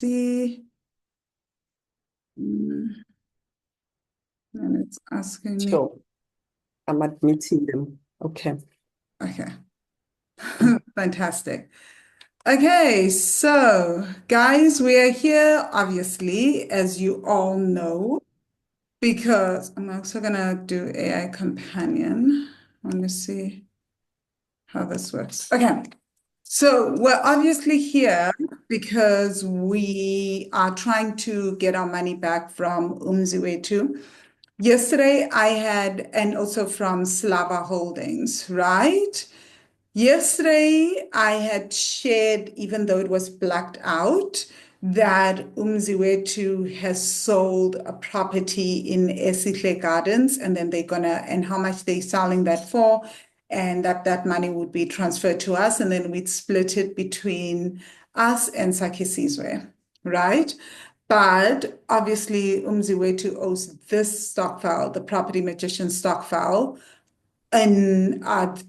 see. Mm, And it's asking me. Sure, I'm admitting them. Okay. Okay, fantastic. Okay, so guys, we are here, obviously, as you all know, because I'm also gonna do AI companion. Let me see how this works. Okay, so we're obviously here because we are trying to get our money back from Umziwetu. Yesterday, I had, and also from Slava Holdings, right? Yesterday, I had shared, even though it was blacked out, that Umziwetu has sold a property in Esihle Gardens, and then they're gonna, and how much they're selling that for, and that money would be transferred to us, and then we'd split it between us and Sakisizwe, right? But obviously, Umziwetu owes this stock file, the Property Magician stock file, and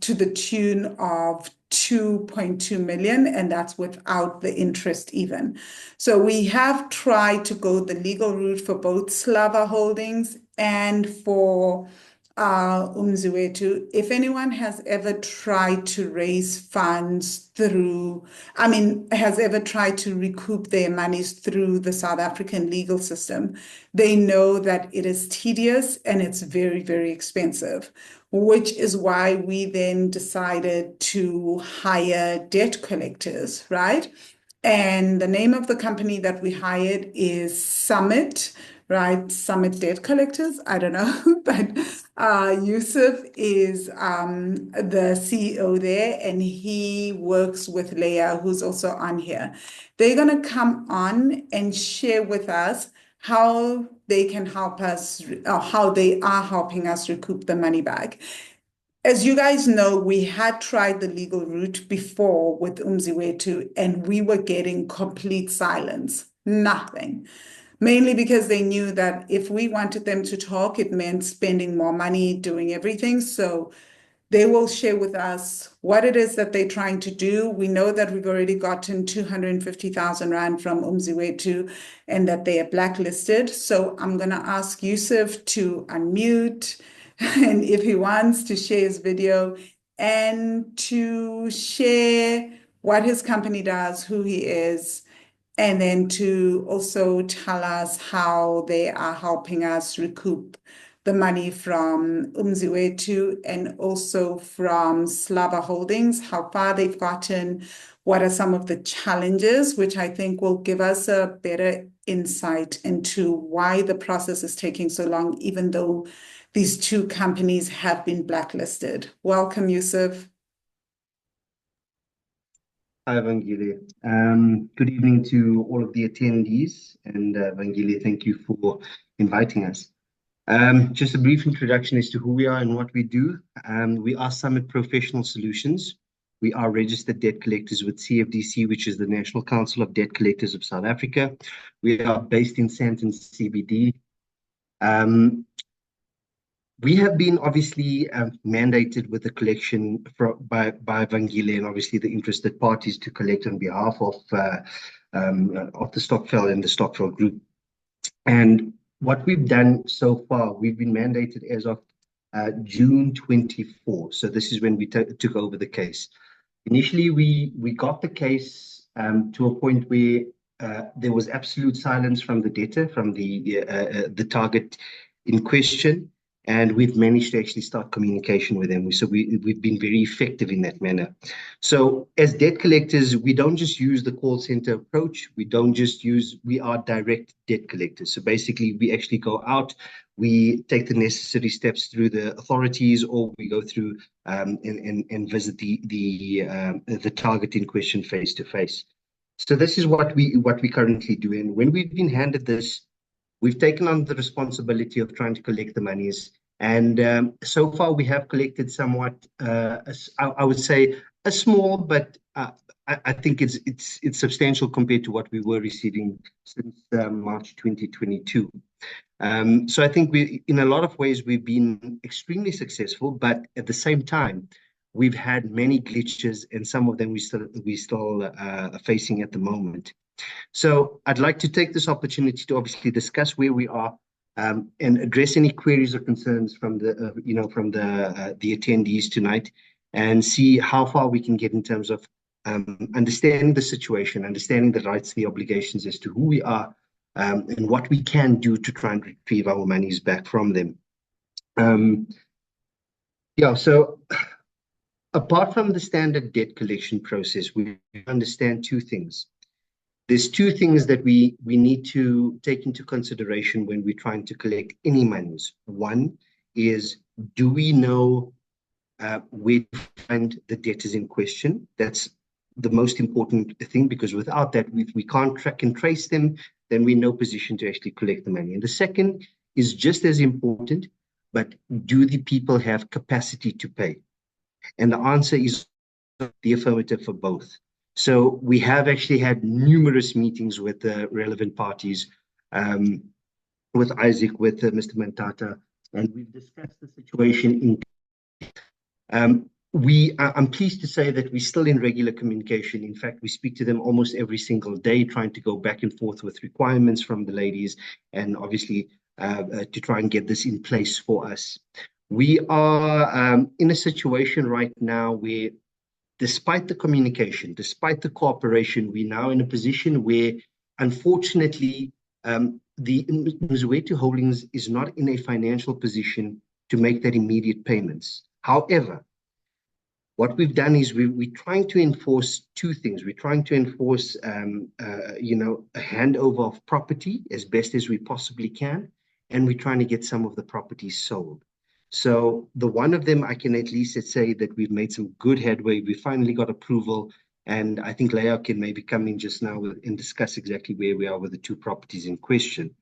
to the tune of 2.2 million, and that's without the interest even. So we have tried to go the legal route for both Slava Holdings and for Umziwetu. If anyone has ever tried to raise funds through, I mean, has ever tried to recoup their monies through the South African legal system, they know that it is tedious and it's very, very expensive, which is why we then decided to hire debt collectors, right? And the name of the company that we hired is Summit, right? Summit Debt Collectors. I don't know, but Yusuf is the CEO there, and he works with Leah, who's also on here. They're going to come on and share with us how they can help us, or how they are helping us recoup the money back. As you guys know, we had tried the legal route before with Umziwetu, and we were getting complete silence, nothing. Mainly because they knew that if we wanted them to talk, it meant spending more money doing everything. So they will share with us what it is that they're trying to do. We know that we've already gotten 250,000 Rand from Umziwetu and that they are blacklisted. So I'm going to ask Yusuf to unmute and if he wants to share his video and to share what his company does, who he is, and then to also tell us how they are helping us recoup the money from Umziwetu and also from Slava Holdings, how far they've gotten, what are some of the challenges, which I think will give us a better insight into why the process is taking so long, even though these two companies have been blacklisted. Welcome, Yusuf. Hi, Vangile. Good evening to all of the attendees. And Vangile, thank you for inviting us. Just a brief introduction as to who we are and what we do. We are Summit Professional Solutions. We are registered debt collectors with CFDC, which is the National Council of Debt Collectors of South Africa. We are based in Sandton CBD. We have been obviously mandated with the collection by Vangile and obviously the interested parties to collect on behalf of the Stokvel and the Stokvel Group. And what we've done so far, we've been mandated as of June 24. So this is when we took over the case. Initially, we got the case to a point where there was absolute silence from the debtor, from the target in question. And we've managed to actually start communication with them. So we've been very effective in that manner. So as debt collectors, we don't just use the call center approach. We are direct debt collectors. So basically, we actually go out, we take the necessary steps through the authorities, or we go through and visit the target in question face to face. So this is what we currently do. And when we've been handed this, we've taken on the responsibility of trying to collect the monies. And so far, we have collected somewhat, I would say, a small, but I think it's substantial compared to what we were receiving since March 2022. So I think in a lot of ways, we've been extremely successful, but at the same time, we've had many glitches, and some of them we still are facing at the moment. So I'd like to take this opportunity to obviously discuss where we are, and address any queries or concerns from the attendees tonight, and see how far we can get in terms of understanding the situation, understanding the rights, the obligations as to who we are, and what we can do to try and retrieve our monies back from them. So apart from the standard debt collection process, we understand two things. There's two things that we need to take into consideration when we're trying to collect any monies. One is, do we know where to find the debtors in question? That's the most important thing, because without that, if we can't track and trace them, then we're in no position to actually collect the money. And the second is just as important, but do the people have capacity to pay? And the answer is the affirmative for both. So we have actually had numerous meetings with the relevant parties, with Isaac, with Mr. Mantata, and we've discussed the situation I'm pleased to say that we're still in regular communication. In fact, we speak to them almost every single day, trying to go back and forth with requirements from the ladies, and obviously to try and get this in place for us. We are in a situation right now where, despite the communication, despite the cooperation, we're now in a position where, unfortunately, the Mzwethu Holdings is not in a financial position to make that immediate payments. However, what we've done is we're trying to enforce two things. We're trying to enforce, a handover of property as best as we possibly can, and we're trying to get some of the properties sold. So the one of them, I can at least say that we've made some good headway. We finally got approval, and I think Leah can maybe come in just now and discuss exactly where we are with the two properties in question.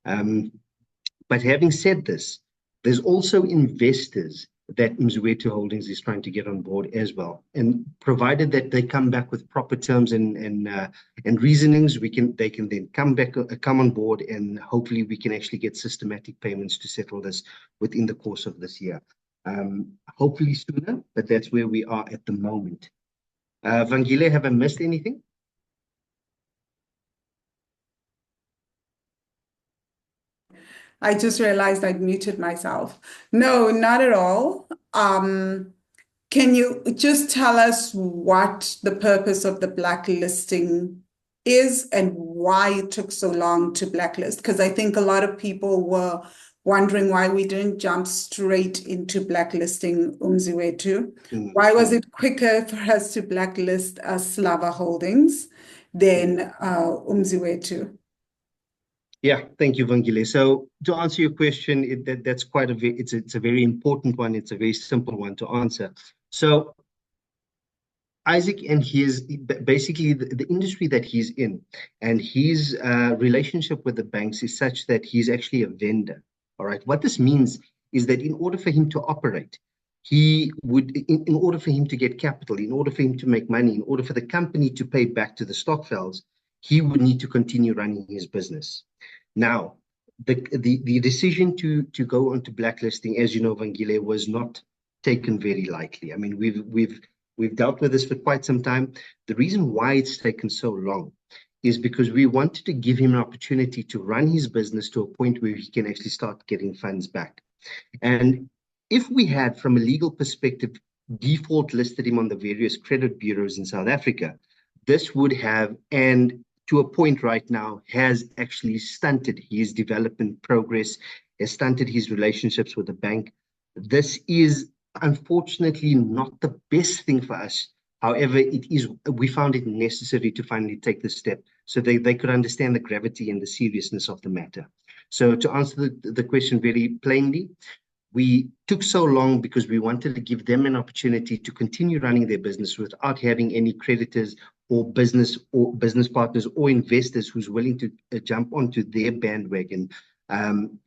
But having said this, there's also investors that Mzwethu Holdings is trying to get on board as well. And provided that they come back with proper terms and reasonings, they can then come on board, and hopefully we can actually get systematic payments to settle this within the course of this year. Hopefully sooner, but that's where we are at the moment. Vangile, have I missed anything? I just realized I'd muted myself. No, not at all. Can you just tell us what the purpose of the blacklisting is and why it took so long to blacklist? Because I think a lot of people were wondering why we didn't jump straight into blacklisting Mzwethu. Why was it quicker for us to blacklist Slava Holdings than Mzwethu? Yeah, thank you, Vangile. So to answer your question, that's quite it's a very important one. It's a very simple one to answer. So Isaac and his, basically the industry that he's in, and his relationship with the banks is such that he's actually a vendor. All right. What this means is that in order for him to operate, he would, in order for him to get capital, in order for him to make money, in order for the company to pay back to the Stokvels, he would need to continue running his business. Now, the decision to go onto blacklisting, as you know, Vangile, was not taken very lightly. I mean, we've dealt with this for quite some time. The reason why it's taken so long is because we wanted to give him an opportunity to run his business to a point where he can actually start getting funds back. And if we had, from a legal perspective, default listed him on the various credit bureaus in South Africa, this would have, and to a point right now, has actually stunted his development progress, has stunted his relationships with the bank. This is unfortunately not the best thing for us. However, we found it necessary to finally take this step so they could understand the gravity and the seriousness of the matter. So to answer the question very plainly, we took so long because we wanted to give them an opportunity to continue running their business without having any creditors or business partners or investors who's willing to jump onto their bandwagon.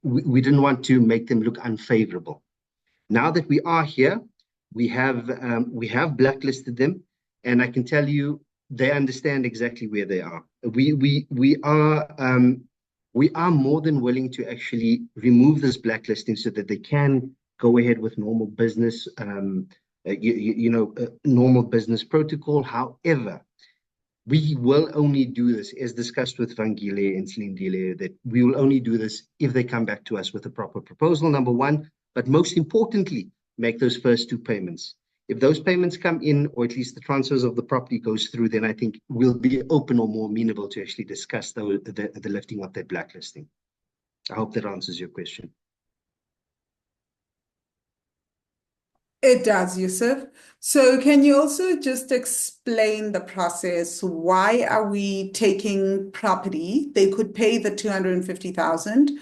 We didn't want to make them look unfavorable. Now that we are here, we have blacklisted them, and I can tell you they understand exactly where they are. We are more than willing to actually remove this blacklisting so that they can go ahead with normal business normal business protocol. However, we will only do this, as discussed with Vangile and Slindile, that we will only do this if they come back to us with a proper proposal, number one, but most importantly, make those first two payments. If those payments come in, or at least the transfers of the property goes through, then I think we'll be open or more amenable to actually discuss the lifting of that blacklisting. I hope that answers your question. It does, Yusuf. So can you also just explain the process? Why are we taking property? They could pay the 250,000,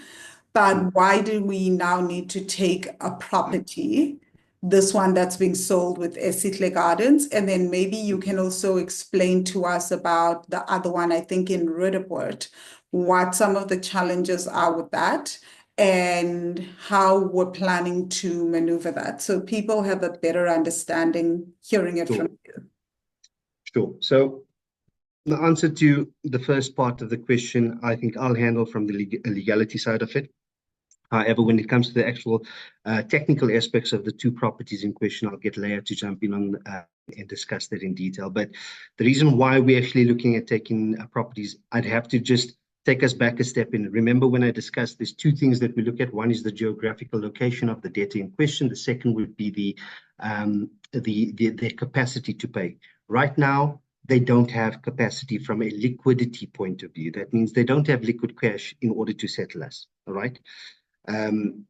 but why do we now need to take a property, this one that's being sold with Esihle Gardens? And then maybe you can also explain to us about the other one, I think in Roodepoort, what some of the challenges are with that, and how we're planning to maneuver that, so people have a better understanding hearing it from you. Sure. So the answer to the first part of the question, I think I'll handle from the legality side of it. However, when it comes to the actual technical aspects of the two properties in question, I'll get Leah to jump in on and discuss that in detail. But the reason why we're actually looking at taking properties, I'd have to just take us back a step in. Remember when I discussed there's two things that we look at. One is the geographical location of the debtor in question. The second would be their capacity to pay. Right now, they don't have capacity from a liquidity point of view. That means they don't have liquid cash in order to settle us. All right. In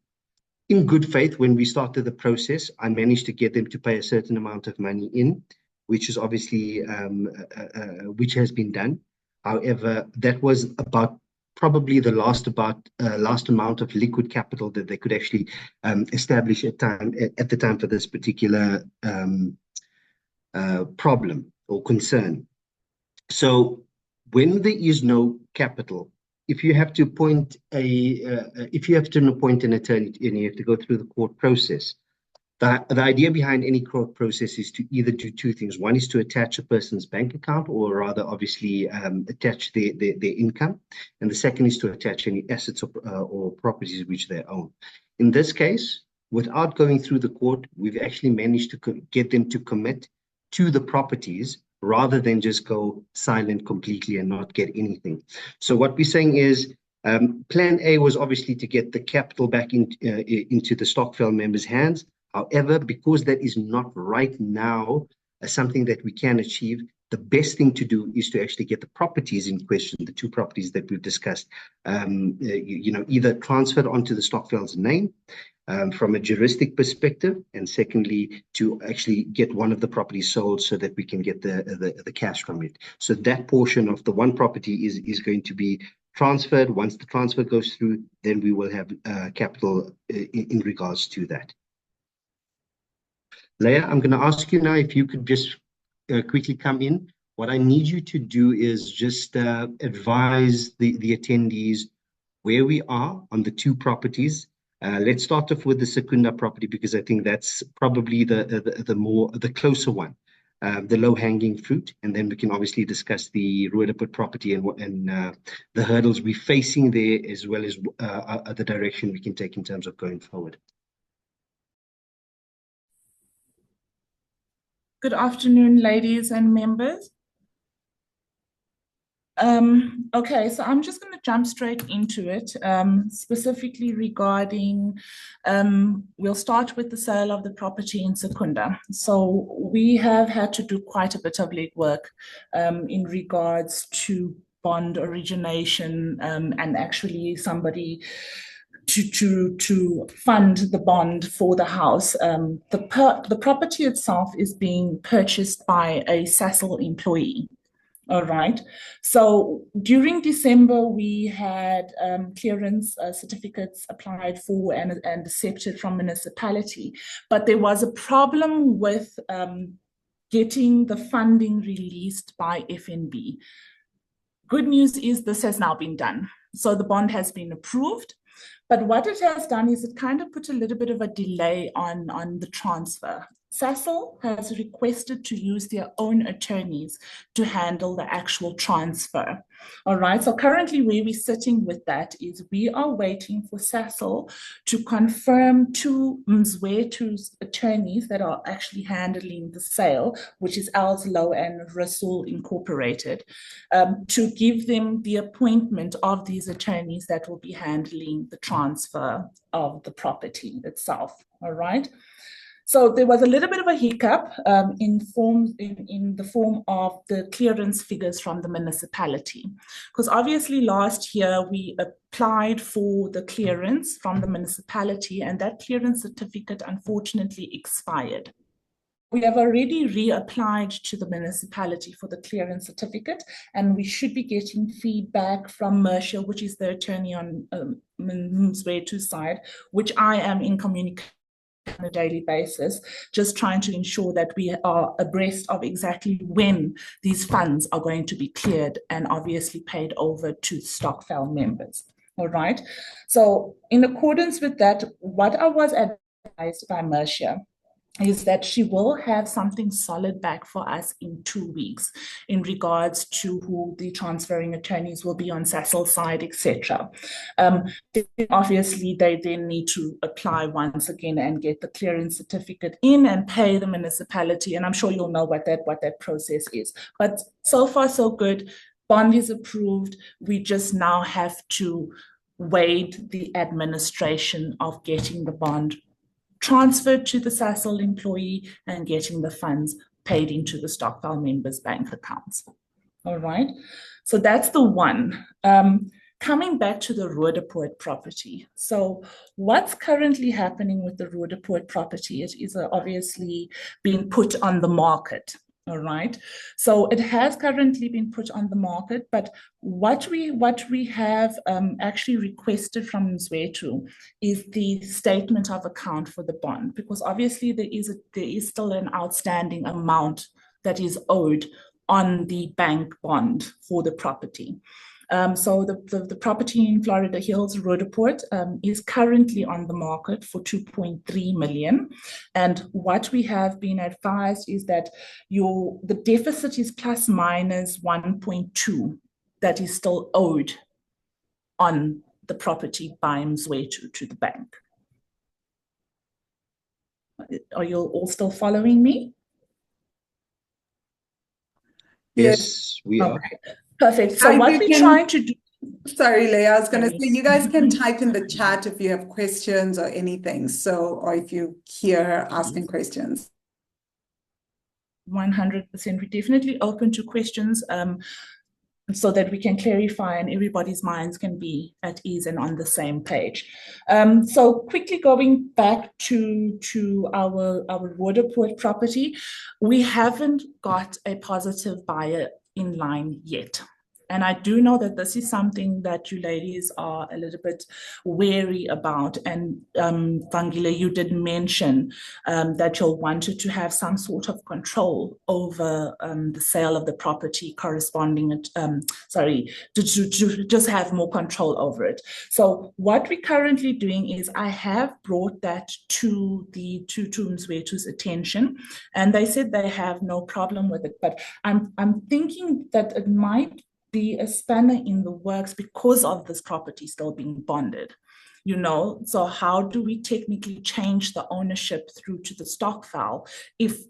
good faith, when we started the process, I managed to get them to pay a certain amount of money in, which is obviously which has been done. However, that was about probably the last amount of liquid capital that they could actually establish at the time for this particular problem or concern. So when there is no capital, if you have to appoint an attorney and you have to go through the court process, the idea behind any court process is to either do two things. One is to attach a person's bank account, or rather, obviously, attach their income. And the second is to attach any assets or properties which they own. In this case, without going through the court, we've actually managed to get them to commit to the properties rather than just go silent completely and not get anything. So what we're saying is, plan A was obviously to get the capital back into the Stokvel members' hands. However, because that is not right now something that we can achieve, the best thing to do is to actually get the properties in question, the two properties that we've discussed, either transferred onto the Stokvel's name from a juristic perspective, and secondly, to actually get one of the properties sold so that we can get the cash from it. So that portion of the one property is going to be transferred. Once the transfer goes through, then we will have capital in regards to that. Leah, I'm going to ask you now if you could just quickly come in. What I need you to do is just advise the attendees where we are on the two properties. Let's start off with the Secunda property, because I think that's probably the closer one, the low-hanging fruit, and then we can obviously discuss the Roodepoort property and the hurdles we're facing there, as well as the direction we can take in terms of going forward. Good afternoon, ladies and members. Okay, so I'm just going to jump straight into it, specifically regarding, we'll start with the sale of the property in Secunda. So we have had to do quite a bit of legwork in regards to bond origination and actually somebody to fund the bond for the house. The property itself is being purchased by a Sasol employee. All right. So during December, we had clearance certificates applied for and accepted from municipality, but there was a problem with getting the funding released by FNB. Good news is this has now been done. So the bond has been approved. But what it has done is it kind of put a little bit of a delay on the transfer. Sasol has requested to use their own attorneys to handle the actual transfer. All right, so currently where we're sitting with that is we are waiting for Sasol to confirm to Mzwethu's attorneys that are actually handling the sale, which is Alslow and Rasul Incorporated, to give them the appointment of these attorneys that will be handling the transfer of the property itself. All right. So there was a little bit of a hiccup in the form of the clearance figures from the municipality, because obviously last year we applied for the clearance from the municipality, and that clearance certificate unfortunately expired. We have already reapplied to the municipality for the clearance certificate, and we should be getting feedback from Mercia, which is the attorney on Mzwethu's side, which I am in communication on a daily basis, just trying to ensure that we are abreast of exactly when these funds are going to be cleared and obviously paid over to Stokvel members. All right. So in accordance with that, what I was advised by Mercia is that she will have something solid back for us in 2 weeks in regards to who the transferring attorneys will be on Sasol's side, etc. Obviously, they then need to apply once again and get the clearance certificate in and pay the municipality. And I'm sure you'll know what that process is. But so far, so good. Bond is approved. We just now have to wait the administration of getting the bond transferred to the Sasol employee and getting the funds paid into the Stokvel members' bank accounts. All right, so that's the one. Coming back to the Roodepoort property. So what's currently happening with the Roodepoort property is obviously being put on the market. All right, so it has currently been put on the market, but what we have actually requested from Mzwethu is the statement of account for the bond, because obviously there is still an outstanding amount that is owed on the bank bond for the property. So the property in Florida Hills, Roodepoort, is currently on the market for 2.3 million. And what we have been advised is that the deficit is plus minus 1.2 that is still owed on the property by Mzwethu to the bank. Are you all still following me? Yes, we are. Okay. Perfect. So what we're trying to do. Sorry, Leah, I was going to say, you guys can type in the chat if you have questions or anything. So, or if you hear her asking questions. 100%. We're definitely open to questions so that we can clarify and everybody's minds can be at ease and on the same page. So quickly going back to our Roodepoort property, we haven't got a positive buyer in line yet. And I do know that this is something that you ladies are a little bit wary about. And Vangile, you did mention that you wanted to have some sort of control over the sale of the property corresponding, to just have more control over it. So what we're currently doing is I have brought that to Mzwethu's attention, and they said they have no problem with it. But I'm thinking that it might be a spanner in the works because of this property still being bonded, you know. So how do we technically change the ownership through to the Stokvel if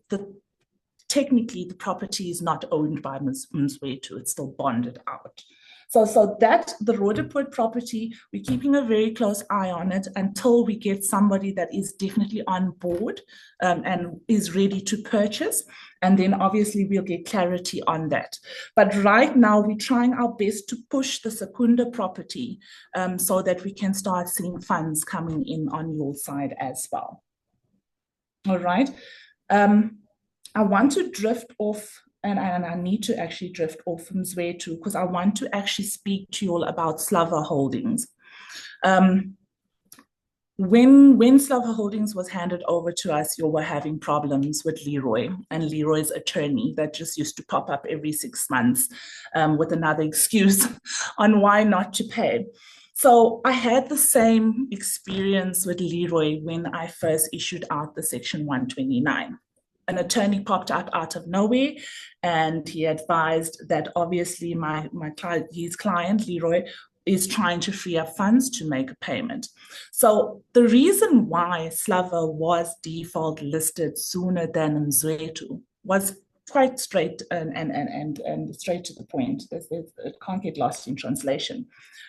technically the property is not owned by Mzwethu, it's still bonded out? So that the Roodepoort property, we're keeping a very close eye on it until we get somebody that is definitely on board and is ready to purchase. And then obviously we'll get clarity on that. But right now we're trying our best to push the Secunda property so that we can start seeing funds coming in on your side as well. All right. I want to drift off. And I need to actually drift off from Mzwethu because I want to actually speak to you all about Slava Holdings. When Slava Holdings was handed over to us, you were having problems with Leroy and Leroy's attorney that just used to pop up every 6 months with another excuse on why not to pay. So I had the same experience with Leroy when I first issued out the Section 129. an attorney popped up out of nowhere, and he advised that obviously his client Leroy is trying to free up funds to make a payment. So the reason why Slava was default listed sooner than Mzwethu was quite straight and straight to the point. It can't get lost in translation.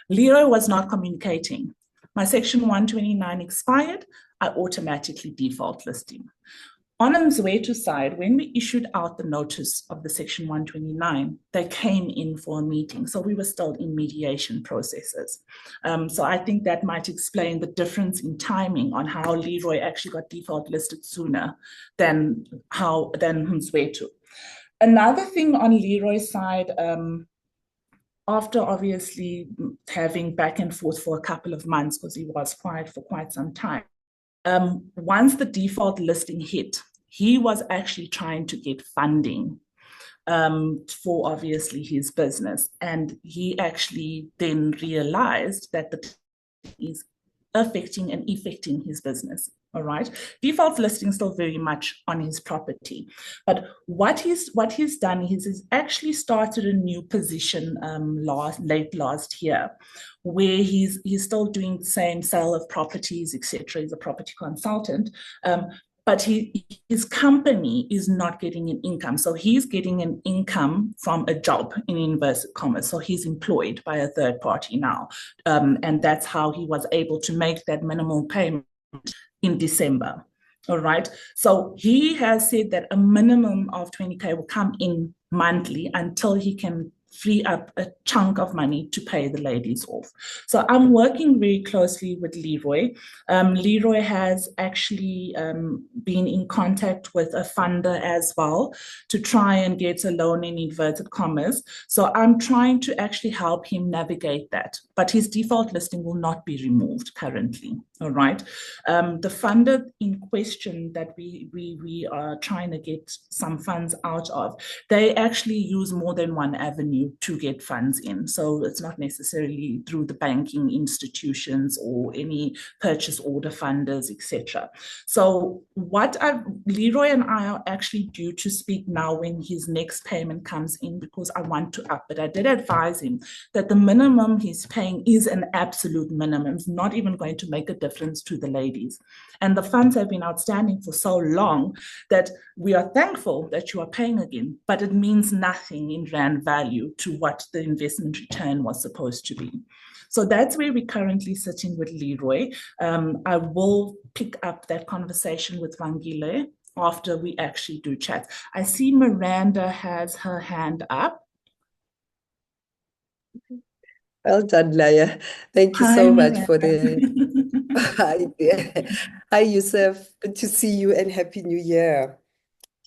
Leroy was not communicating. My Section 129 expired, I automatically default listing. On Mzwethu's side, when we issued out the notice of the Section 129, they came in for a meeting. So we were still in mediation processes. So I think that might explain the difference in timing on how Leroy actually got default listed sooner than Mzwethu. Another thing on Leroy's side, after obviously having back and forth for a couple of months, because he was quiet for quite some time, once the default listing hit, he was actually trying to get funding for obviously his business. And he actually then realized that the is affecting and effecting his business. All right. Default listing is still very much on his property. But what he's done is he's actually started a new position late last year, where he's still doing the same sale of properties, etc. He's a property consultant. But his company is not getting an income. So he's getting an income from a job, in inverted commas. So he's employed by a third party now. And that's how he was able to make that minimal payment in December. All right. So he has said that a minimum of 20K will come in monthly until he can free up a chunk of money to pay the ladies off. So I'm working very closely with Leroy. Leroy has actually been in contact with a funder as well to try and get a loan in inverted commas. So I'm trying to actually help him navigate that. But his default listing will not be removed currently. All right. The funder in question that we are trying to get some funds out of, they actually use more than one avenue to get funds in. So it's not necessarily through the banking institutions or any purchase order funders, etc. So Leroy and I are actually due to speak now when his next payment comes in, because I want to up it. I did advise him that the minimum he's paying is an absolute minimum. It's not even going to make a difference to the ladies. And the funds have been outstanding for so long that we are thankful that you are paying again, but it means nothing in rand value to what the investment return was supposed to be. So that's where we're currently sitting with Leroy. I will pick up that conversation with Vangile after we actually do chat. I see Miranda has her hand up. Well done, Laya. Thank you so much for the hi there. Hi, Yusuf. Good to see you and Happy New Year.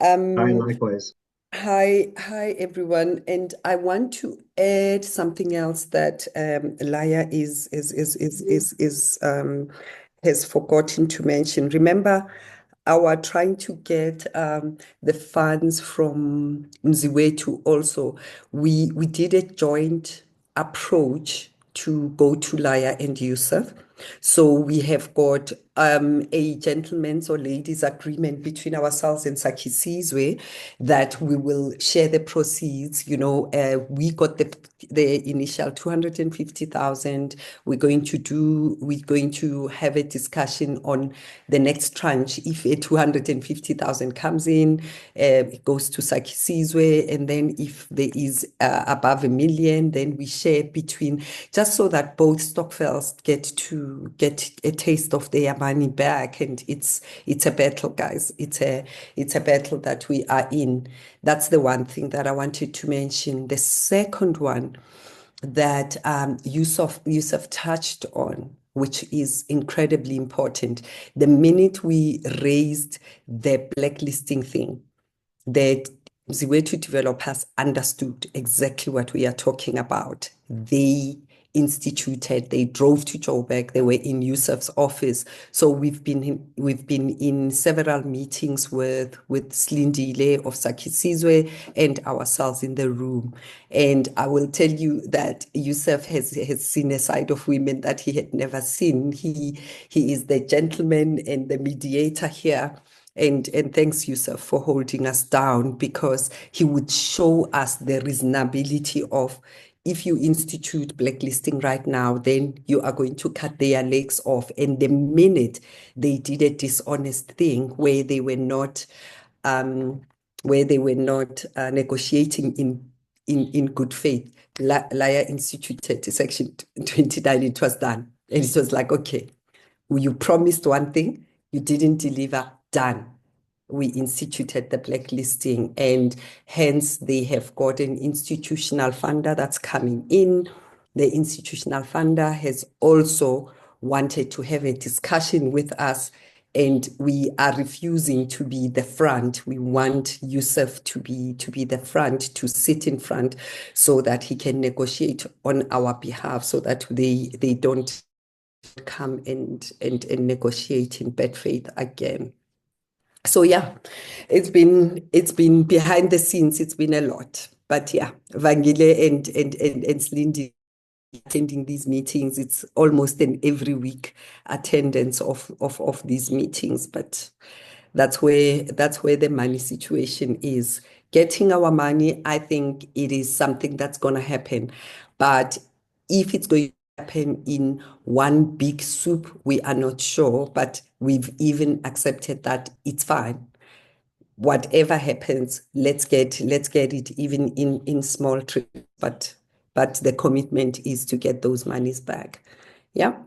Hi, likewise. Hi, everyone. And I want to add something else that Laya has forgotten to mention. Remember, our trying to get the funds from Mzwethu also. We did a joint approach to go to Laya and Yusuf. So we have got a gentleman's or ladies agreement between ourselves and Sakhi Sizwe that we will share the proceeds. You know, we got the initial 250,000. We're going to have a discussion on the next tranche. If a 250,000 comes in, it goes to Sakhi Sizwe, and then if there is above 1 million, then we share between, just so that both Stokvels get a taste of their money back. And it's a battle, guys. It's a battle that we are in. That's the one thing that I wanted to mention. The second one that Yusuf touched on, which is incredibly important. The minute we raised the blacklisting thing, that Mzwethu developers understood exactly what we are talking about. They drove to Joburg, they were in Yusuf's office. So we've been in several meetings with Slindile of Sakhi Sizwe and ourselves in the room. And I will tell you that Yusuf has seen a side of women that he had never seen. He is the gentleman and the mediator here. And thanks, Yusuf, for holding us down, because he would show us the reasonability of, if you institute blacklisting right now, then you are going to cut their legs off. And the minute they did a dishonest thing where they were not negotiating in good faith, Laya instituted Section 29, it was done. And it was like, okay, you promised one thing, you didn't deliver, done. We instituted the blacklisting, and hence they have got an institutional funder that's coming in. The institutional funder has also wanted to have a discussion with us, and we are refusing to be the front. We want Yusuf to be the front, to sit in front, so that he can negotiate on our behalf, so that they don't come and negotiate in bad faith again. So yeah, it's been behind the scenes, it's been a lot. But yeah, Vangile and Slindi attending these meetings, it's almost an every week attendance of these meetings. But that's where the money situation is. Getting our money, I think it is something that's gonna happen. But if it's going to happen in one big soup, we are not sure, but we've even accepted that it's fine. Whatever happens, let's get it even in small trips, but the commitment is to get those monies back. Yeah.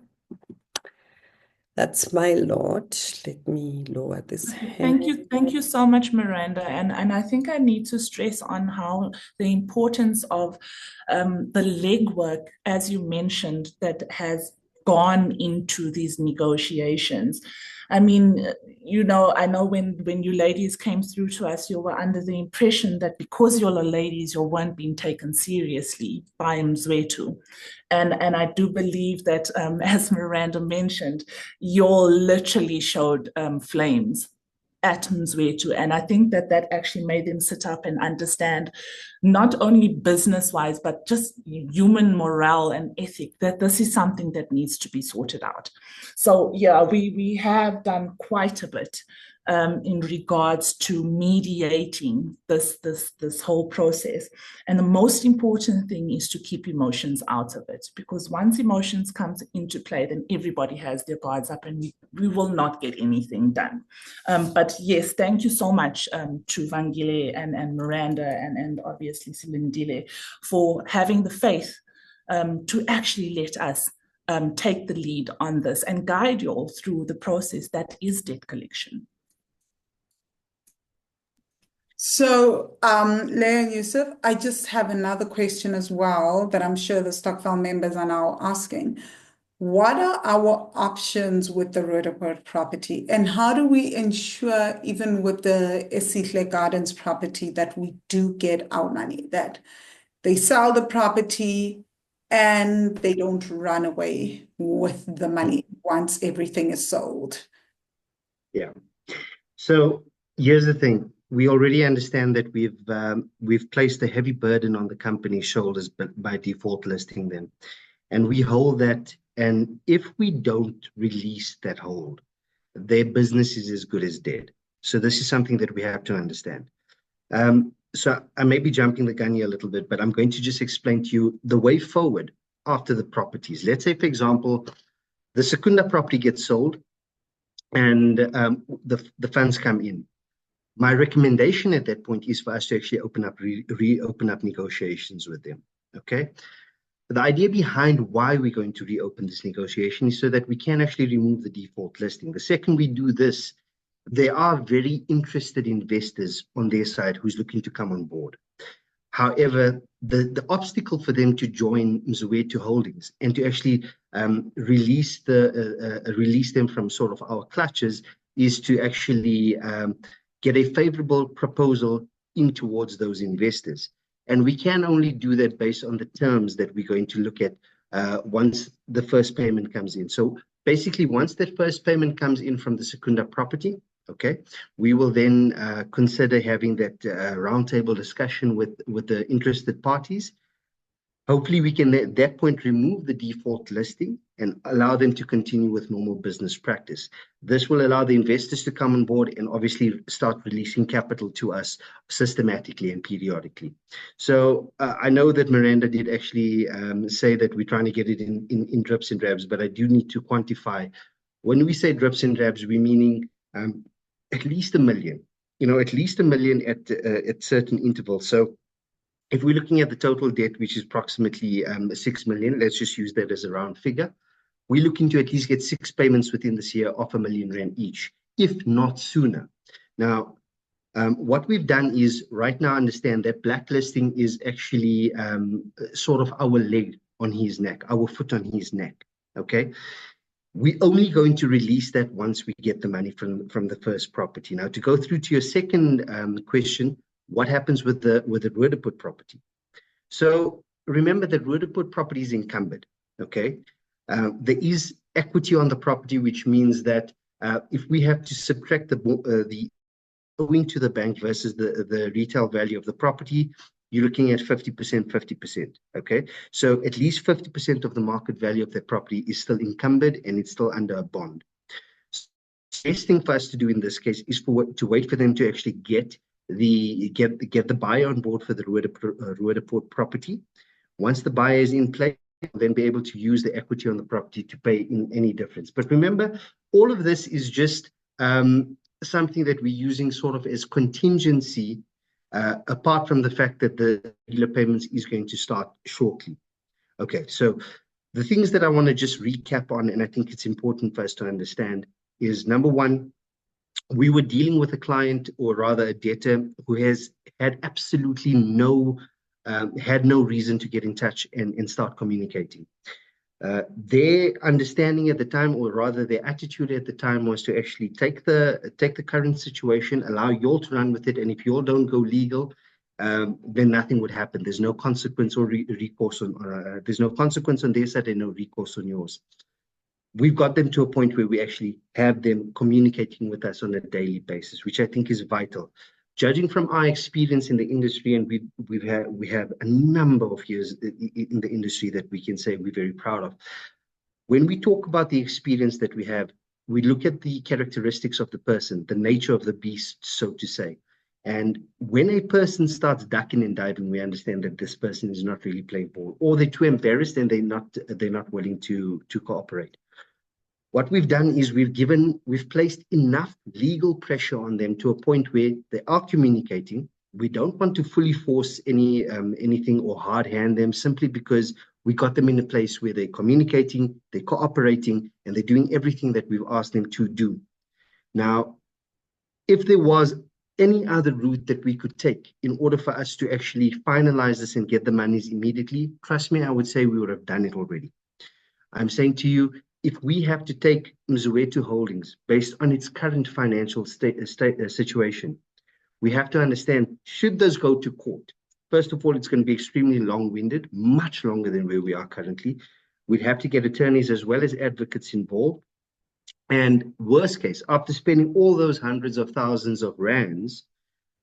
That's my lot. Let me lower this hand. Thank you so much, Miranda. And I think I need to stress on how the importance of the legwork, as you mentioned, that has gone into these negotiations. I mean, I know when you ladies came through to us, you were under the impression that because you're ladies, you weren't being taken seriously by Mzwethu. And I do believe that, as Miranda mentioned, you all literally showed flames at Mzwethu. And I think that actually made them sit up and understand, not only business-wise, but just human morale and ethic, that this is something that needs to be sorted out. So yeah, we have done quite a bit in regards to mediating this whole process. And the most important thing is to keep emotions out of it, because once emotions come into play, then everybody has their guards up and we will not get anything done. But yes, thank you so much to Vangile and Miranda and obviously Silindile for having the faith to actually let us take the lead on this and guide you all through the process that is debt collection. So, Leah and Yusuf, I just have another question as well that I'm sure the Stokvel members are now asking. What are our options with the Roodepoort property, and how do we ensure, even with the Esihle Gardens property, that we do get our money, that they sell the property and they don't run away with the money once everything is sold? Yeah. So here's the thing. We already understand that we've placed a heavy burden on the company's shoulders by default listing them. And we hold that, and if we don't release that hold, their business is as good as dead. So this is something that we have to understand. So I may be jumping the gun here a little bit, but I'm going to just explain to you the way forward after the properties. Let's say, for example, the Secunda property gets sold and the funds come in. My recommendation at that point is for us to actually reopen up negotiations with them. Okay. The idea behind why we're going to reopen this negotiation is so that we can actually remove the default listing. The second we do this, there are very interested investors on their side who's looking to come on board. However, the obstacle for them to join Mzwethu Holdings and to actually release them from sort of our clutches is to actually get a favorable proposal in towards those investors. And we can only do that based on the terms that we're going to look at once the first payment comes in. So basically, once that first payment comes in from the Secunda property, okay, we will then consider having that roundtable discussion with the interested parties. Hopefully, we can at that point remove the default listing and allow them to continue with normal business practice. This will allow the investors to come on board and obviously start releasing capital to us systematically and periodically. So I know that Miranda did actually say that we're trying to get it in drips and drabs, but I do need to quantify. When we say drips and drabs, we're meaning at least $1 million, at least $1 million at certain intervals. So if we're looking at the total debt, which is approximately 6 million, let's just use that as a round figure. We're looking to at least get 6 payments within this year of R1 million each, if not sooner. Now, what we've done is right now understand that blacklisting is actually sort of our leg on his neck, our foot on his neck. Okay. We're only going to release that once we get the money from the first property. Now, to go through to your second question, what happens with the Roodepoort property? So remember that Roodepoort property is encumbered. Okay, there is equity on the property, which means that if we have to subtract the owing to the bank versus the retail value of the property, you're looking at 50%, 50%. Okay, so at least 50% of the market value of that property is still encumbered and it's still under a bond. So the best thing for us to do in this case is to wait for them to actually get the buyer on board for the Roodepoort property. Once the buyer is in place, then be able to use the equity on the property to pay in any difference. But remember, all of this is just something that we're using sort of as contingency, apart from the fact that the regular payments is going to start shortly. Okay, so the things that I want to just recap on, and I think it's important for us to understand, is number one, we were dealing with a client, or rather a debtor, who has had absolutely had no reason to get in touch and start communicating. Their understanding at the time, or rather their attitude at the time, was to actually take the current situation, allow you all to run with it, and if you all don't go legal, then nothing would happen. There's no consequence or recourse on. There's no consequence on their side and no recourse on yours. We've got them to a point where we actually have them communicating with us on a daily basis, which I think is vital. Judging from our experience in the industry, and we have a number of years in the industry that we can say we're very proud of. When we talk about the experience that we have, we look at the characteristics of the person, the nature of the beast, so to say. And when a person starts ducking and diving, we understand that this person is not really playing ball, or they're too embarrassed and they're not willing to cooperate. What we've done is we've placed enough legal pressure on them to a point where they are communicating. We don't want to fully force anything or hard hand them, simply because we got them in a place where they're communicating, they're cooperating, and they're doing everything that we've asked them to do. Now, if there was any other route that we could take in order for us to actually finalize this and get the monies immediately, trust me, I would say we would have done it already. I'm saying to you, if we have to take Mzwethu Holdings based on its current financial situation, we have to understand, should those go to court, first of all, it's going to be extremely long-winded, much longer than where we are currently. We'd have to get attorneys as well as advocates involved. And worst case, after spending all those hundreds of thousands of rands,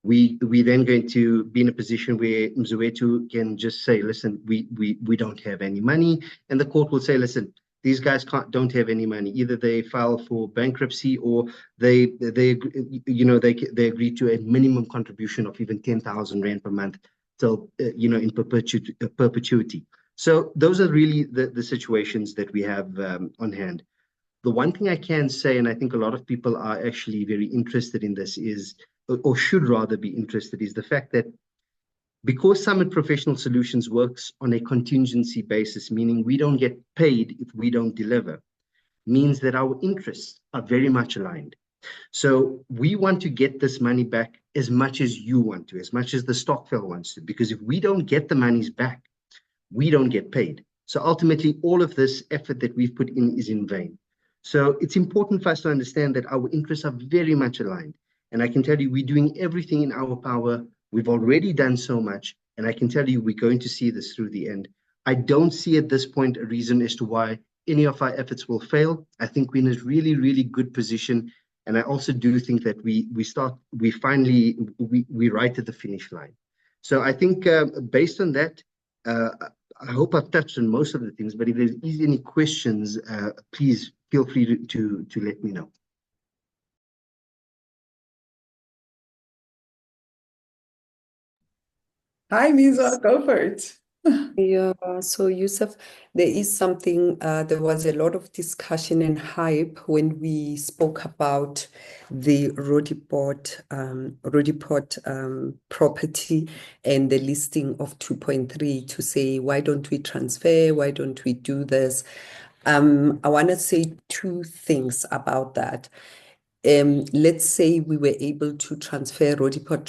we then going to be in a position where Mzwethu can just say, listen, we don't have any money. And the court will say, listen, these guys don't have any money. Either they file for bankruptcy, or they agree to a minimum contribution of even 10,000 rand per month till in perpetuity. So those are really the situations that we have on hand. The one thing I can say, and I think a lot of people are actually very interested in this, is, or should rather be interested, is the fact that because Summit Professional Solutions works on a contingency basis, meaning we don't get paid if we don't deliver, means that our interests are very much aligned. So we want to get this money back as much as you want to, as much as the Stokvel wants to, because if we don't get the monies back, we don't get paid. So ultimately, all of this effort that we've put in is in vain. So it's important for us to understand that our interests are very much aligned. And I can tell you, we're doing everything in our power. We've already done so much, and I can tell you we're going to see this through the end. I don't see at this point a reason as to why any of our efforts will fail. I think we're in a really, really good position, and I also do think that we're right at the finish line. So I think based on that, I hope I've touched on most of the things, but if there's any questions, please feel free to let me know. Hi, Miza, go for it. Yeah, so Yusuf, there is something, there was a lot of discussion and hype when we spoke about the Roodepoort property and the listing of 2.3 to say, why don't we transfer? Why don't we do this? I want to say two things about that. Let's say we were able to transfer Roodepoort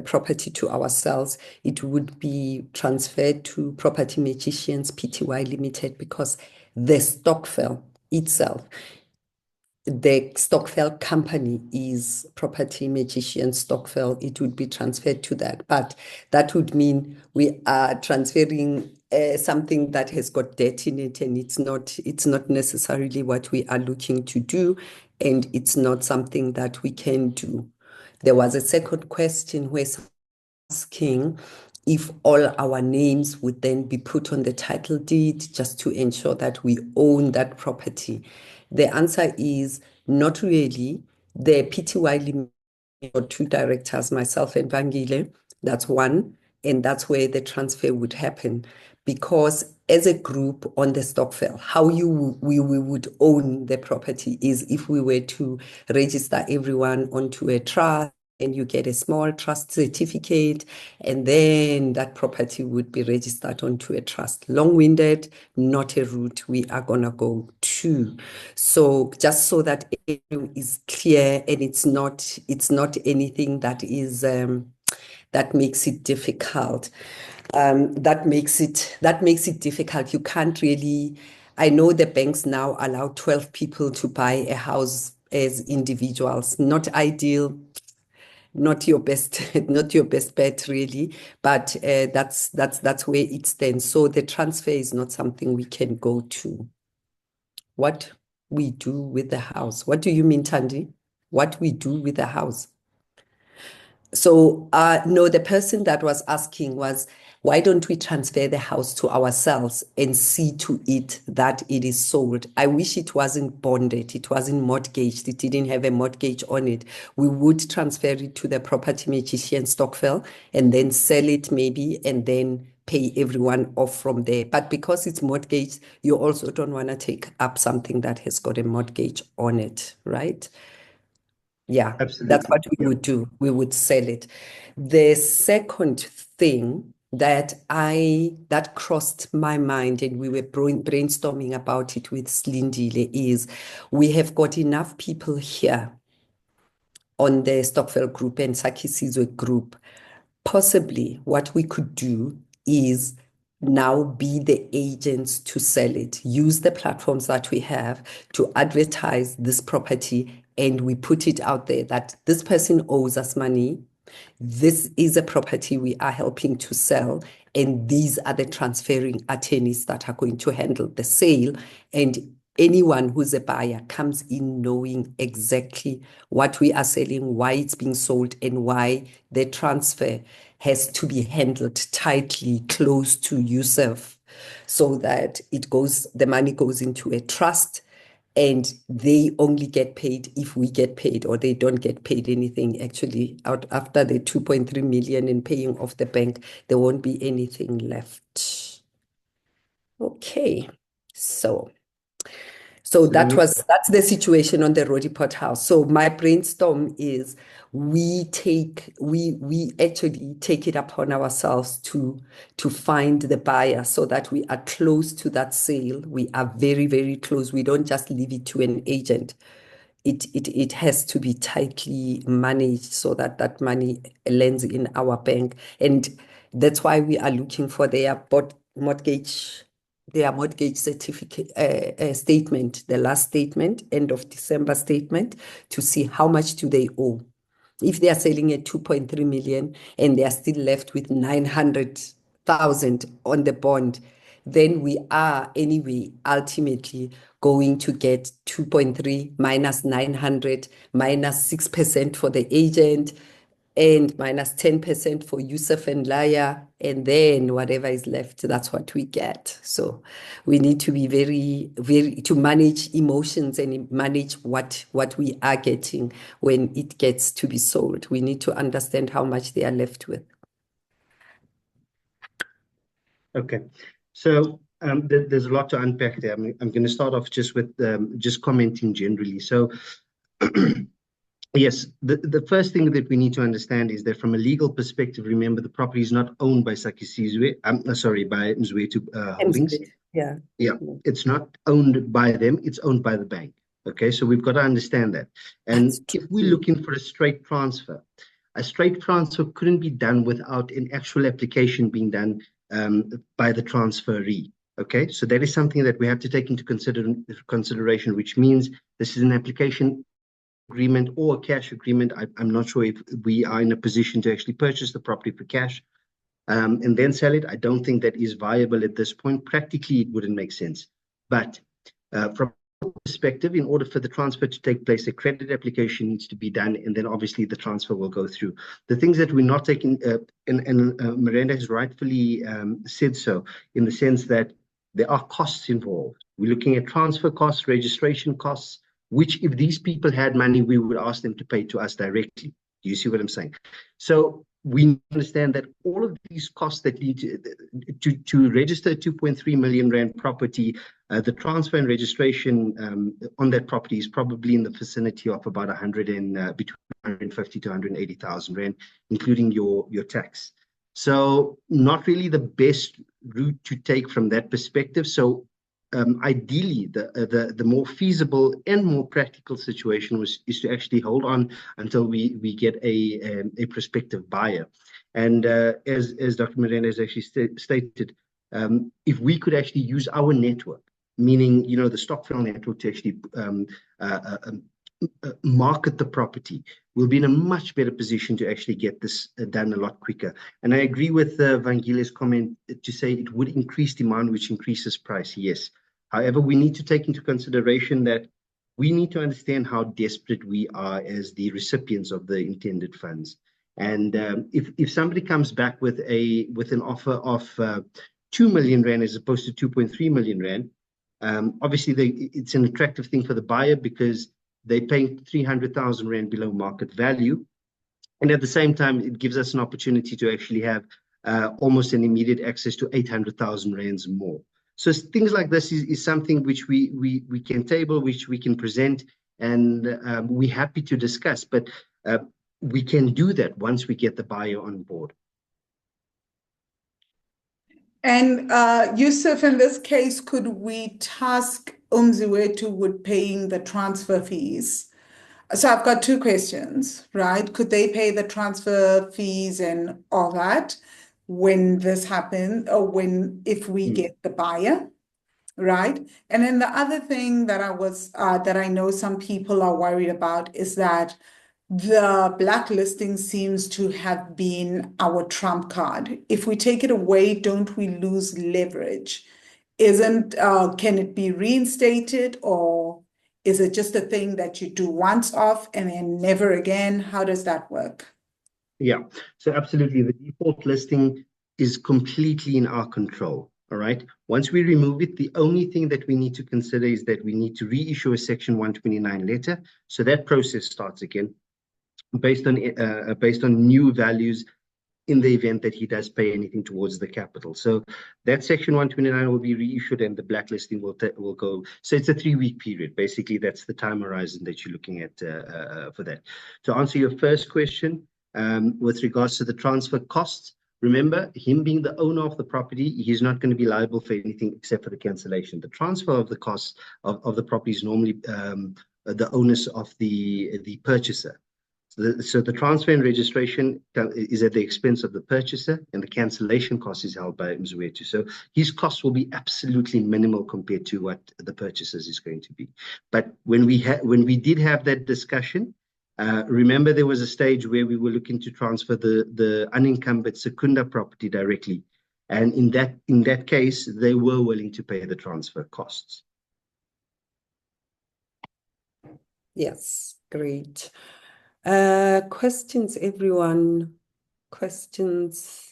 property to ourselves, it would be transferred to Property Magicians Pty Limited because the Stokvel itself, the Stokvel company is Property Magician Stokvel. It would be transferred to that, but that would mean we are transferring something that has got debt in it, and it's not necessarily what we are looking to do, and it's not something that we can do. There was a second question where asking if all our names would then be put on the title deed just to ensure that we own that property. The answer is not really. The Pty Limited, two directors, myself and Vangile, that's one, and that's where the transfer would happen. Because as a group on the Stokvel, how we would own the property is if we were to register everyone onto a trust, and you get a small trust certificate, and then that property would be registered onto a trust. Long-winded, not a route we are going to go to. So just so that everything is clear, and it's not anything that is that makes it difficult. That makes it difficult. You can't really. I know the banks now allow 12 people to buy a house as individuals. Not ideal, not your best bet really, but that's where it stands. So the transfer is not something we can go to. What we do with the house? What do you mean, Thandi? What we do with the house? So no, the person that was asking was, why don't we transfer the house to ourselves and see to it that it is sold? I wish it wasn't bonded, it wasn't mortgaged, it didn't have a mortgage on it. We would transfer it to the Property Magician Stokvel and then sell it maybe, and then pay everyone off from there. But because it's mortgaged, you also don't want to take up something that has got a mortgage on it, right? Yeah, Absolutely. that's what we would do. We would sell it. The second thing that crossed my mind, and we were brainstorming about it with Slindile, is we have got enough people here on the Stokvel group and Sakisizwe group. Possibly what we could do is now be the agents to sell it, use the platforms that we have to advertise this property, and we put it out there that this person owes us money. This is a property we are helping to sell, and these are the transferring attorneys that are going to handle the sale. And anyone who's a buyer comes in knowing exactly what we are selling, why it's being sold, and why the transfer has to be handled tightly close to Yusuf, so that the money goes into a trust, and they only get paid if we get paid, or they don't get paid anything actually. Out after the 2.3 million in paying off the bank, there won't be anything left. Okay, so that's the situation on the Roodepoort house. So my brainstorm is we actually take it upon ourselves to find the buyer so that we are close to that sale. We are very, very close. We don't just leave it to an agent. It has to be tightly managed so that that money lands in our bank. And that's why we are looking for their mortgage certificate statement, the last statement, end of December statement, to see how much do they owe. If they are selling at 2.3 million and they are still left with 900,000 on the bond, then we are anyway ultimately going to get 2.3 minus 900 minus 6% for the agent. and minus 10% for Yusuf and Laya, and then whatever is left, that's what we get. So we need to be to manage emotions and manage what we are getting when it gets to be sold. We need to understand how much they are left with. Okay, so there's a lot to unpack there. I'm going to start off just with just commenting generally. So yes, the first thing that we need to understand is that from a legal perspective, remember the property is not owned by Sakisizwe, by Mzwethu Holdings. Yeah. Yeah, it's not owned by them, it's owned by the bank. Okay, so we've got to understand that. And if we're looking for a straight transfer couldn't be done without an actual application being done by the transferee. Okay, so that is something that we have to take into consideration, which means this is an application agreement or a cash agreement. I'm not sure if we are in a position to actually purchase the property for cash and then sell it. I don't think that is viable at this point. Practically, it wouldn't make sense. But from perspective, in order for the transfer to take place, a credit application needs to be done, and then obviously the transfer will go through. The things that we're not taking, and Miranda has rightfully said so, in the sense that there are costs involved. We're looking at transfer costs, registration costs, which if these people had money, we would ask them to pay to us directly. Do you see what I'm saying? So we understand that all of these costs that lead to register a 2.3 million rand property, the transfer and registration on that property is probably in the vicinity of about between 150 to 180,000 rand, including your tax. So not really the best route to take from that perspective. So ideally, the more feasible and more practical situation is to actually hold on until we get a prospective buyer. And as Dr. Miranda has actually stated, if we could actually use our network, meaning the Stokvel network, to actually market the property, we'll be in a much better position to actually get this done a lot quicker. And I agree with Vangile's comment to say it would increase demand, which increases price. Yes. However, we need to take into consideration that we need to understand how desperate we are as the recipients of the intended funds. And if somebody comes back with an offer of 2 million rand as opposed to 2.3 million rand, obviously it's an attractive thing for the buyer because they're paying 300,000 rand below market value. And at the same time, it gives us an opportunity to actually have almost an immediate access to 800,000 rands more. So things like this is something which we can table, which we can present, and we're happy to discuss. But we can do that once we get the buyer on board. And Yusuf, in this case, could we task Mzwethu with paying the transfer fees? So I've got two questions, right? Could they pay the transfer fees and all that when this happens, or if we get the buyer, right? And then the other thing that I know some people are worried about is that the blacklisting seems to have been our trump card. If we take it away, don't we lose leverage? Can it be reinstated, or is it just a thing that you do once off and then never again? How does that work? Yeah, so absolutely. The default listing is completely in our control. All right. Once we remove it, the only thing that we need to consider is that we need to reissue a Section 129 letter. So that process starts again based on new values in the event that he does pay anything towards the capital. So that Section 129 will be reissued and the blacklisting will go. So it's a 3-week period. Basically, that's the time horizon that you're looking at for that. To answer your first question, with regards to the transfer costs, remember, him being the owner of the property, he's not going to be liable for anything except for the cancellation. The transfer of the costs of the property is normally the onus of the purchaser. So the transfer and registration is at the expense of the purchaser, and the cancellation cost is held by Mzwethu. So his costs will be absolutely minimal compared to what the purchaser's is going to be. But when we did have that discussion, remember there was a stage where we were looking to transfer the unencumbered Secunda property directly, and in that case, they were willing to pay the transfer costs. Yes, great. Questions, everyone. Questions.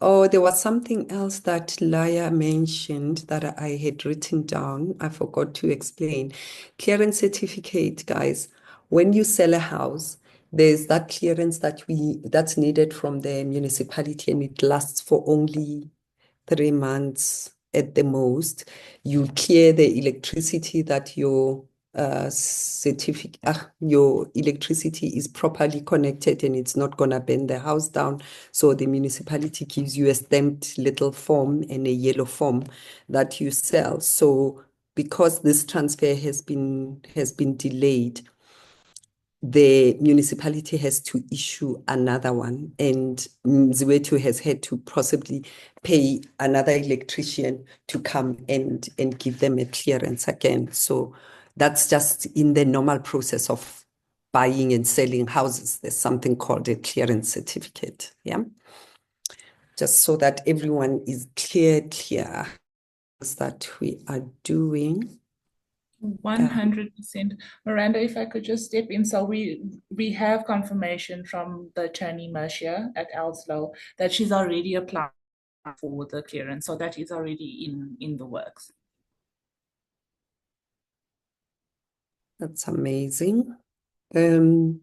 Oh, there was something else that Laya mentioned that I had written down. I forgot to explain. Clearance certificate, guys. When you sell a house, there's that clearance that's needed from the municipality, and it lasts for only 3 months at the most. You clear the electricity that your electricity is properly connected and it's not gonna burn the house down. So the municipality gives you a stamped little form and a yellow form that you sell. So because this transfer has been delayed, the municipality has to issue another one, and Mzimba has had to possibly pay another electrician to come and give them a clearance again. So that's just in the normal process of buying and selling houses. There's something called a clearance certificate. Yeah. Just so that everyone is clear that we are doing. 100%. Miranda, if I could just step in. So we have confirmation from the attorney Mercia at Elslow that she's already applied for the clearance. So that is already in the works. That's amazing. Okay.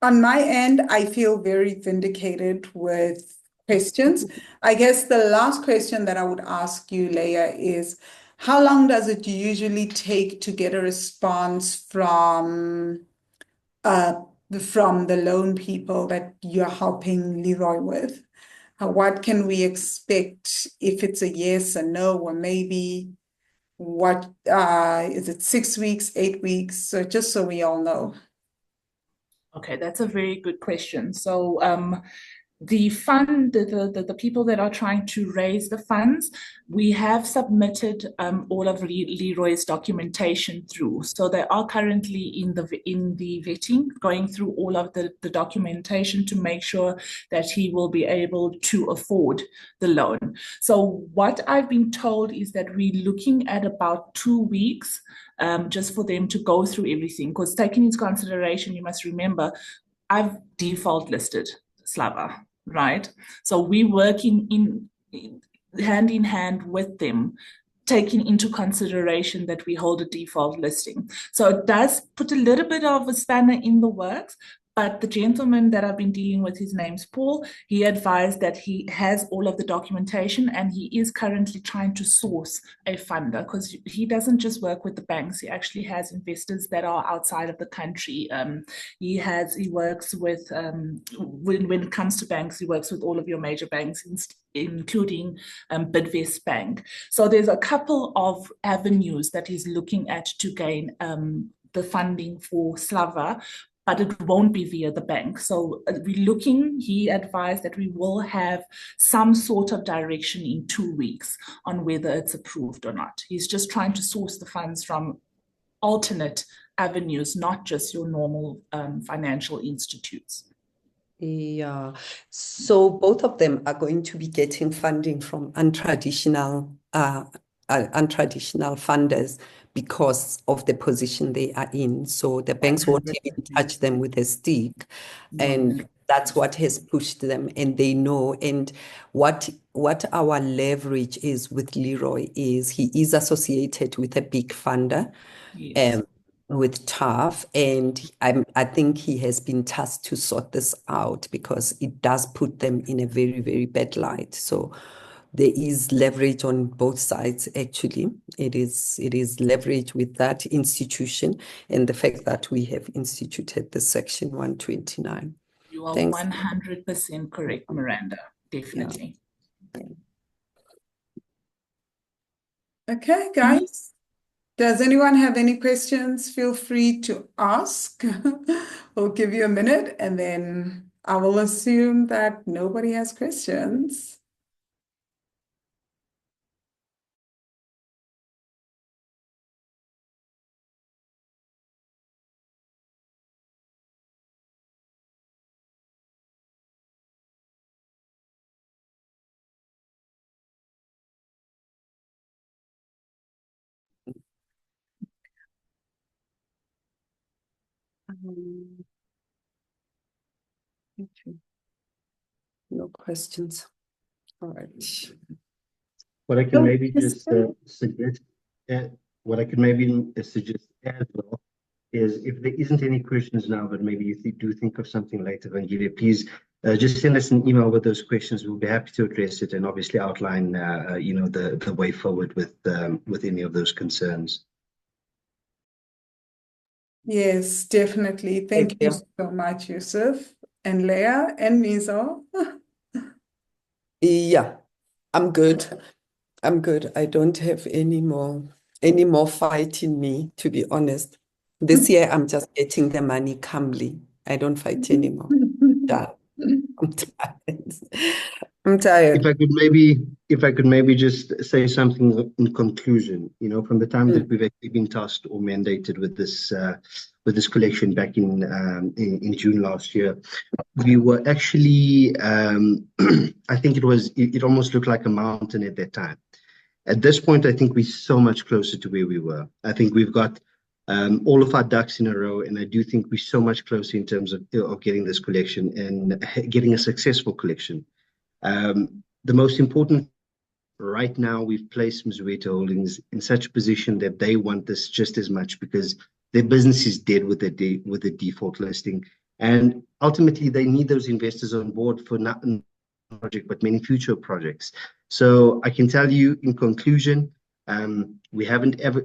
On my end, I feel very vindicated with questions. I guess the last question that I would ask you, Leah, is how long does it usually take to get a response from the loan people that you're helping Leroy with? What can we expect if it's a yes, a no, or maybe what is it 6 weeks, 8 weeks? So just so we all know. Okay, that's a very good question. So the people that are trying to raise the funds, we have submitted all of Leroy's documentation through. So they are currently in the vetting, going through all of the documentation to make sure that he will be able to afford the loan. So what I've been told is that we're looking at about 2 weeks just for them to go through everything. Because taking into consideration, you must remember, I've default listed Slava, right? So we're working in hand in hand with them, taking into consideration that we hold a default listing. So it does put a little bit of a spanner in the works, but the gentleman that I've been dealing with, his name's Paul, he advised that he has all of the documentation and he is currently trying to source a funder because he doesn't just work with the banks. He actually has investors that are outside of the country. He works with, when it comes to banks, he works with all of your major banks, including Bidvest Bank. So there's a couple of avenues that he's looking at to gain the funding for Slava, but it won't be via the bank. So he advised that we will have some sort of direction in 2 weeks on whether it's approved or not. He's just trying to source the funds from alternate avenues, not just your normal financial institutes. Yeah, so both of them are going to be getting funding from untraditional funders because of the position they are in. So the banks won't even touch them with a stick, and that's what has pushed them, and they know. And what our leverage is with Leroy is he is associated with a big funder. Yes. With TAF, and I think he has been tasked to sort this out because it does put them in a very, very bad light. So there is leverage on both sides, actually. It is leverage with that institution and the fact that we have instituted the Section 129. You are Thanks. 100% correct, Miranda. Definitely. Yeah. Okay, guys. Does anyone have any questions? Feel free to ask. We'll give you a minute and then I will assume that nobody has questions. Okay. No questions. All right. What I can No maybe just question? suggest, what I could maybe suggest as well is if there isn't any questions now, but maybe you do think of something later, Vangile, please just send us an email with those questions. We'll be happy to address it and obviously outline, the way forward with any of those concerns. Yes, definitely. Thank you so much, Yusuf and Leah and Mizo. Yeah, I'm good. I'm good. I don't have any more fight in me, to be honest. This year I'm just getting the money calmly. I don't fight anymore. Done. I'm tired. I'm tired. If I could maybe just say something in conclusion, from the time that we've actually been tasked or mandated with this collection back in June last year, we were actually I think it almost looked like a mountain at that time. At this point, I think we're so much closer to where we were. I think we've got all of our ducks in a row, and I do think we're so much closer in terms of getting this collection and getting a successful collection. The most important right now, we've placed Mzwethu Holdings in such a position that they want this just as much because their business is dead with the default listing, and ultimately they need those investors on board for not project but many future projects. So I can tell you in conclusion, we haven't ever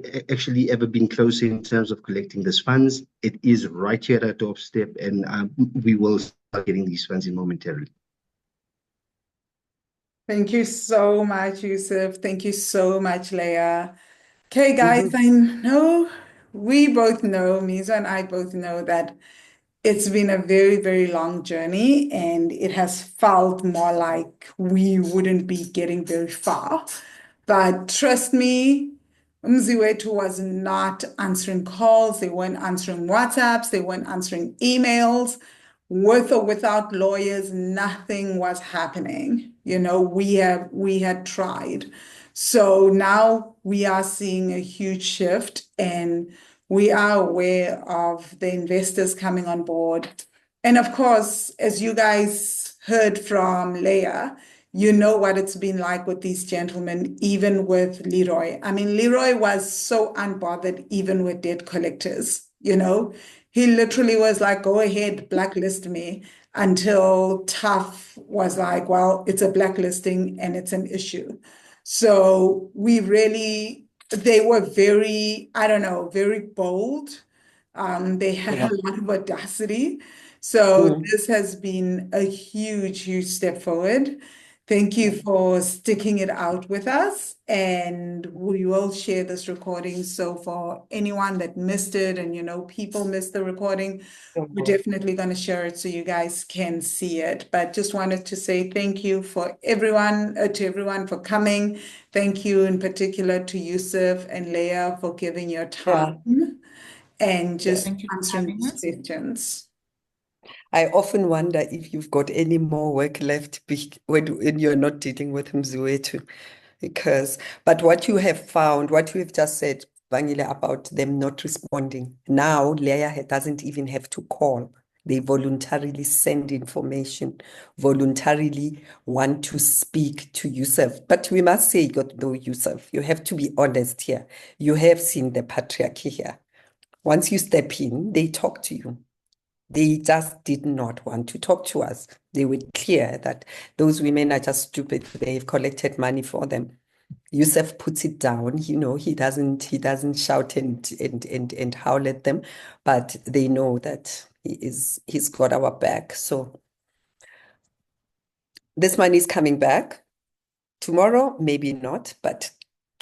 been closer in terms of collecting these funds. It is right here at our doorstep, and we will start getting these funds in momentarily. Thank you so much, Yusuf. Thank you so much, Leah. Okay, guys, I know we both know, Mizo and I both know that it's been a very, very long journey, and it has felt more like we wouldn't be getting very far. But trust me, Mzwethu was not answering calls. They weren't answering WhatsApps. They weren't answering emails. With or without lawyers, nothing was happening. We had tried. So now we are seeing a huge shift, and we are aware of the investors coming on board. And of course, as you guys heard from Leah, you know what it's been like with these gentlemen, even with Leroy. I mean, Leroy was so unbothered, even with debt collectors. He literally was like, go ahead, blacklist me, until Tough was like, well, it's a blacklisting and it's an issue. So they were very, I don't know, very bold. They had a lot of audacity. So this has been a huge, huge step forward. Thank you for sticking it out with us, and we will share this recording. So for anyone that missed it, and people missed the recording, we're definitely going to share it so you guys can see it. But just wanted to say thank you for everyone, to everyone for coming. Thank you in particular to Yusuf and Leah for giving your time and just answering these questions. I often wonder if you've got any more work left when you're not dealing with Mzwethu. But what you have found, what you have just said, Vangile, about them not responding, now Leah doesn't even have to call. They voluntarily send information, voluntarily want to speak to Yusuf. But we must say, though, Yusuf, you have to be honest here. You have seen the patriarchy here. Once you step in, they talk to you. They just did not want to talk to us. They were clear that those women are just stupid. They've collected money for them. Yusuf puts it down. He doesn't shout and howl at them, but they know that he's got our back. So this money is coming back. Tomorrow, maybe not, but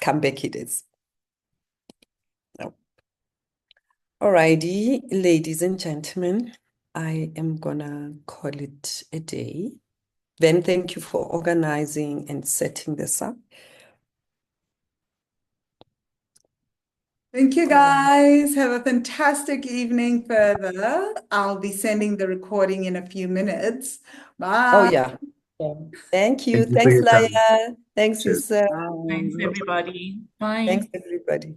come back it is. Alrighty, ladies and gentlemen, I am gonna call it a day. Then thank you for organizing and setting this up. Thank you, guys. Have a fantastic evening further. I'll be sending the recording in a few minutes. Bye. Oh, yeah. Thank you. Thanks, Leah. Thanks, Yusuf. Thanks, everybody. Bye. Thanks, everybody.